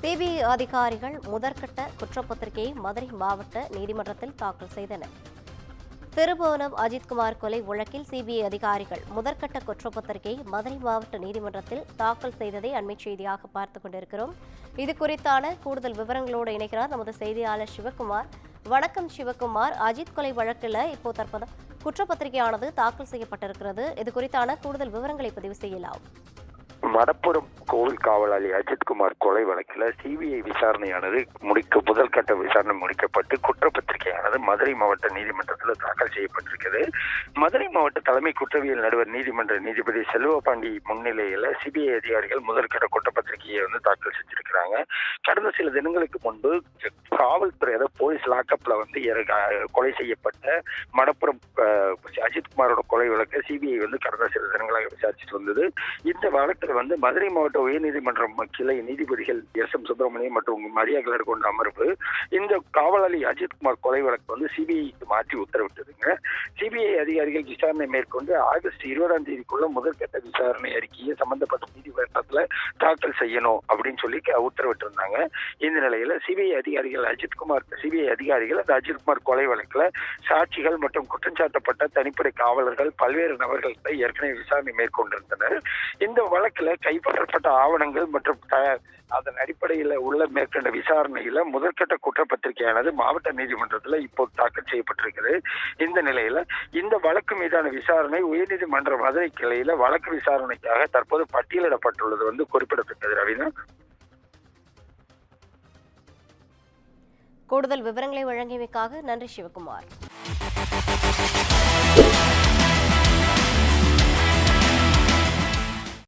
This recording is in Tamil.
சிபிஐ அதிகாரிகள் முதற்கட்ட குற்றப்பத்திரிகையை மதுரை மாவட்ட நீதிமன்றத்தில் தாக்கல் செய்தனர். திருபுவனம் அஜித்குமார் கொலை வழக்கில் சிபிஐ அதிகாரிகள் முதற்கட்ட குற்றப்பத்திரிகையை மதுரை மாவட்ட நீதிமன்றத்தில் தாக்கல் செய்ததை அண்மைச் செய்தியாக பார்த்துக் கொண்டிருக்கிறோம். இது குறித்தான கூடுதல் விவரங்களோடு இணைக்கிறார் நமது செய்தியாளர் சிவகுமார். வணக்கம் சிவகுமார். அஜித் கொலை வழக்கில் இப்போ தற்போது குற்றப்பத்திரிகையானது தாக்கல் செய்யப்பட்டிருக்கிறது. இது குறித்தான கூடுதல் விவரங்களை பதிவு செய்யலாம். மடப்புரம் கோவில் காவலாளி அஜித்குமார் கொலை வழக்கில் சிபிஐ விசாரணையானது முதல் கட்ட விசாரணை முடிக்கப்பட்டு குற்றப்பத்திரிகையானது மதுரை மாவட்ட நீதிமன்றத்தில் தாக்கல் செய்யப்பட்டிருக்கிறது. மதுரை மாவட்ட தலைமை குற்றவியல் நடுவர் நீதிமன்ற நீதிபதி செல்வபாண்டி முன்னிலையில் சிபிஐ அதிகாரிகள் முதற்கட்ட குற்றப்பத்திரிகையை தாக்கல் செஞ்சிருக்கிறாங்க. கடந்த சில தினங்களுக்கு முன்பு காவல்துறை போலீஸ் லாக்அப்ல கொலை செய்யப்பட்ட மடப்புரம் அஜித்குமாரோட கொலை வழக்கை சிபிஐ கடந்த சில தினங்களாக விசாரிச்சுட்டு வந்தது. இந்த வழக்கில் மதுரை மாவட்ட உயர்நீதிமன்றம் கிளை நீதிபதிகள் எஸ்.எம். சுப்பிரமணியம் மற்றும் மரியாதை கொண்ட அமர்வு இந்த காவலாளி அஜித்குமார் கொலை வழக்கு சிபிஐக்கு மாற்றி உத்தரவிட்டதுங்க. சிபிஐ அதிகாரிகள் விசாரணை மேற்கொண்டு ஆகஸ்ட் 20ஆம் தேதிக்குள்ள முதற்கட்ட விசாரணை அறிக்கையை சம்பந்தப்பட்ட நீதிமன்றத்தில் தாக்கல் செய்யணும் அப்படின்னு சொல்லி உத்தரவிட்டிருந்தாங்க. இந்த நிலையில சிபிஐ அதிகாரிகள் அந்த அஜித்குமார் கொலை வழக்குல சாட்சிகள் மற்றும் குற்றஞ்சாட்டப்பட்ட தனிப்படை காவலர்கள் பல்வேறு நபர்கள்ட்ட ஏற்கனவே விசாரணை மேற்கொண்டிருந்தனர். இந்த வழக்குல கைப்பற்றப்பட்ட ஆவணங்கள் மற்றும் அதன் அடிப்படையில் உள்ள மேற்கொண்ட விசாரணையில முதற்கட்ட குற்றப்பத்திரிகையானது மாவட்ட நீதிமன்றத்தில் இப்போது தாக்கல் செய்யப்பட்டிருக்கிறது. இந்த நிலையில இந்த வழக்கு மீதான விசாரணை உயர்நீதிமன்ற மதுரை கிளையில வழக்கு விசாரணைக்காக தற்போது பட்டியலிடப்பட்டுள்ளது குறிப்பிடத்தக்கது. ரவீனா, கூடுதல் விவரங்களை வழங்கியமைக்காக நன்றி சிவகுமார்.